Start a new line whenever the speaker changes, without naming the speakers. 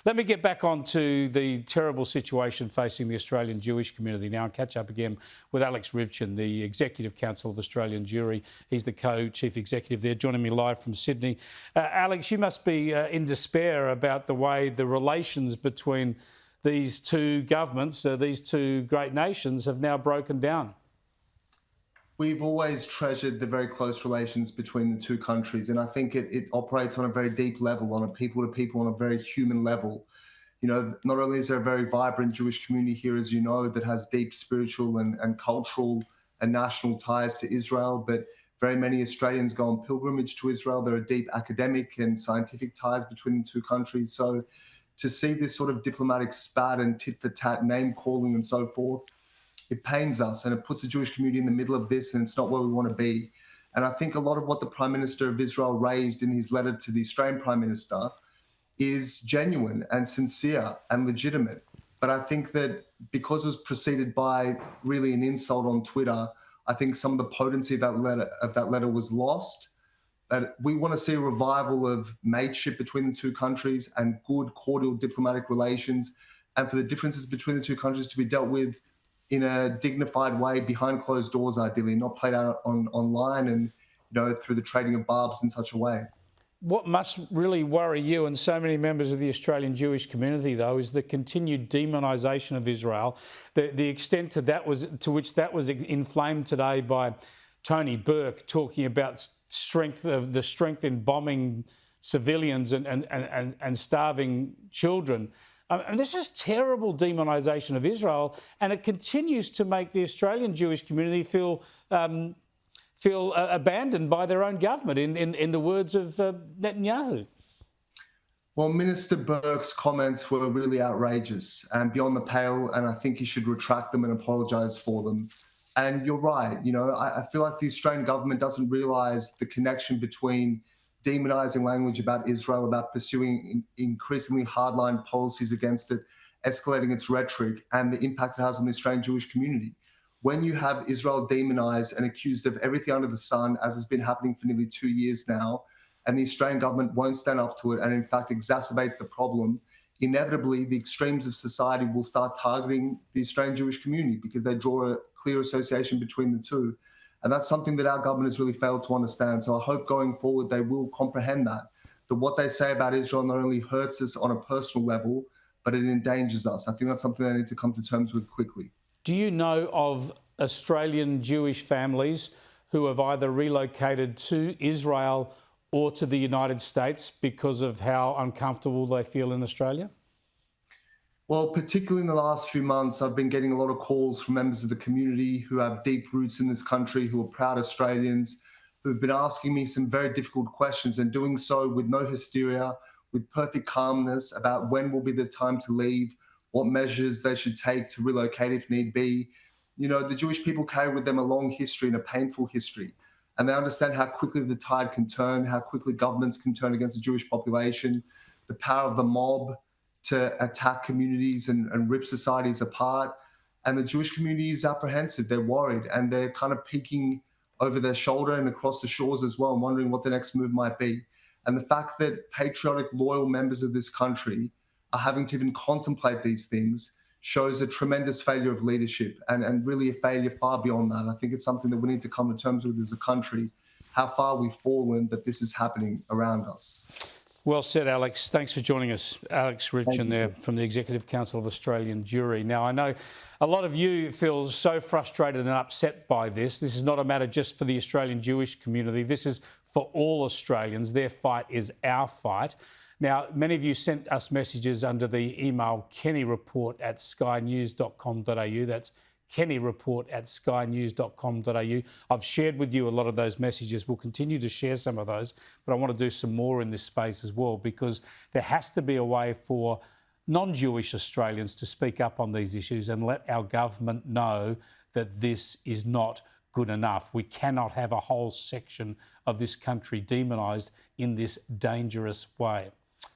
Let me get back on to the terrible situation facing the Australian Jewish community now and catch up again with Alex Rivchin, the Executive Council of Australian Jewry. He's the co-chief executive there, joining me live from Sydney. Alex, you must be in despair about the way the relations between these two governments, these two great nations, have now broken down.
We've always treasured the very close relations between the two countries, and I think it operates on a very deep level, on a people-to-people, on a very human level. You know, not only is there a very vibrant Jewish community here, as you know, that has deep spiritual and cultural and national ties to Israel, but very many Australians go on pilgrimage to Israel. There are deep academic and scientific ties between the two countries. So to see this sort of diplomatic spat and tit-for-tat, name-calling and so forth, it pains us, and it puts the Jewish community in the middle of this, and it's not where we want to be. And I think a lot of what the Prime Minister of Israel raised in his letter to the Australian Prime Minister is genuine and sincere and legitimate. But I think that because it was preceded by really an insult on Twitter, I think some of the potency of that letter was lost. But we want to see a revival of mateship between the two countries and good, cordial diplomatic relations, and for the differences between the two countries to be dealt with in a dignified way, behind closed doors, ideally, not played out online and, through the trading of barbs in such a way.
What must really worry you and so many members of the Australian Jewish community, though, is the continued demonisation of Israel, the extent to which that was inflamed today by Tony Burke talking about the strength in bombing civilians and starving children. And this is terrible demonisation of Israel, and it continues to make the Australian Jewish community feel abandoned by their own government, in the words of Netanyahu.
Well, Minister Burke's comments were really outrageous and beyond the pale, and I think he should retract them and apologise for them. And you're right, I feel like the Australian government doesn't realise the connection between demonising language about Israel, about pursuing increasingly hardline policies against it, escalating its rhetoric, and the impact it has on the Australian Jewish community. When you have Israel demonised and accused of everything under the sun, as has been happening for nearly 2 years now, and the Australian government won't stand up to it and in fact exacerbates the problem, inevitably the extremes of society will start targeting the Australian Jewish community because they draw a clear association between the two. And that's something that our government has really failed to understand. So I hope going forward they will comprehend that what they say about Israel not only hurts us on a personal level, but it endangers us. I think that's something they need to come to terms with quickly.
Do you know of Australian Jewish families who have either relocated to Israel or to the United States because of how uncomfortable they feel in Australia?
Well, particularly in the last few months, I've been getting a lot of calls from members of the community who have deep roots in this country, who are proud Australians, who've been asking me some very difficult questions and doing so with no hysteria, with perfect calmness about when will be the time to leave, what measures they should take to relocate if need be. The Jewish people carry with them a long history and a painful history, and they understand how quickly the tide can turn, how quickly governments can turn against the Jewish population, the power of the mob to attack communities and rip societies apart. And the Jewish community is apprehensive, they're worried, and they're kind of peeking over their shoulder and across the shores as well, and wondering what the next move might be. And the fact that patriotic, loyal members of this country are having to even contemplate these things shows a tremendous failure of leadership and really a failure far beyond that. I think it's something that we need to come to terms with as a country, how far we've fallen that this is happening around us.
Well said, Alex. Thanks for joining us. Alex Rivchin there from the Executive Council of Australian Jewry. Now, I know a lot of you feel so frustrated and upset by this. This is not a matter just for the Australian Jewish community. This is for all Australians. Their fight is our fight. Now, many of you sent us messages under the email kennyreport@skynews.com.au. That's kennyreport@skynews.com.au. I've shared with you a lot of those messages. We'll continue to share some of those, but I want to do some more in this space as well, because there has to be a way for non-Jewish Australians to speak up on these issues and let our government know that this is not good enough. We cannot have a whole section of this country demonised in this dangerous way.